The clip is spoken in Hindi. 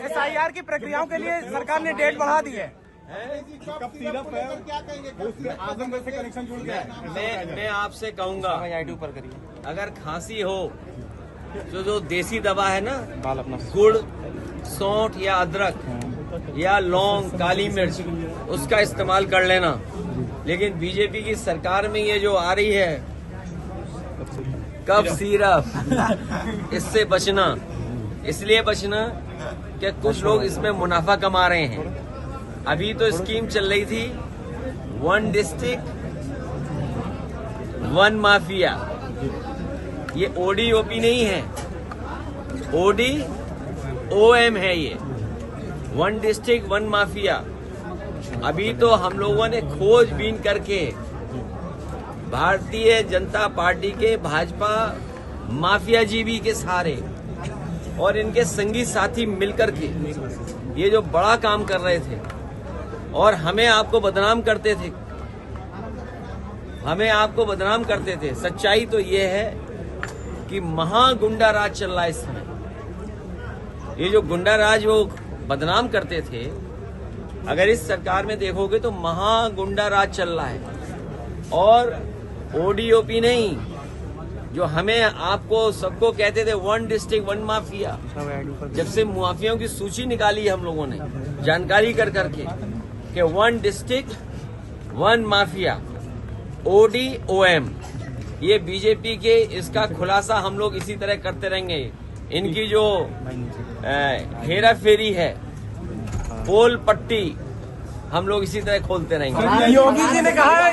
SIR की प्रक्रियाओं के लिए सरकार ने डेट बढ़ा दी है। कब सिर्फ क्या कहेंगे? आजमगढ़ से कनेक्शन जुड़ गया है। मैं आपसे कहूंगा, अगर खांसी हो तो जो देसी दवा है ना, गुड़, सौंठ या अदरक या लौंग, काली मिर्च, उसका इस्तेमाल कर लेना। लेकिन बीजेपी की सरकार में ये जो आ रही है कफ सिरप, इससे बचना। इसलिए बचना कि कुछ लोग इसमें मुनाफा कमा रहे हैं। अभी तो स्कीम चल रही थी 1 डिस्ट्रिक्ट 1 माफिया। ये ODOP नहीं है, ODOM है ये, 1 डिस्ट्रिक्ट 1 माफिया। अभी तो हम लोगों ने खोजबीन करके भारतीय जनता पार्टी के भाजपा माफिया जीवी के सहारे और इनके संगी साथी मिलकर के ये जो बड़ा काम कर रहे थे और हमें आपको बदनाम करते थे, सच्चाई तो ये है कि महागुंडा राज चल रहा है इस समय। ये जो गुंडा राज वो बदनाम करते थे, अगर इस सरकार में देखोगे तो महागुंडा राज चल रहा है। और ODOP नहीं, जो हमें आपको सबको कहते थे 1 डिस्ट्रिक्ट 1 माफिया, जब से माफियाओं की सूची निकाली हम लोगों ने जानकारी कर करके कि 1 डिस्ट्रिक्ट 1 माफिया, ODOM, ये बीजेपी के, इसका खुलासा हम लोग इसी तरह करते रहेंगे। इनकी जो हेरा फेरी है, पोल पट्टी, हम लोग इसी तरह खोलते रहेंगे। योगी जी ने कहा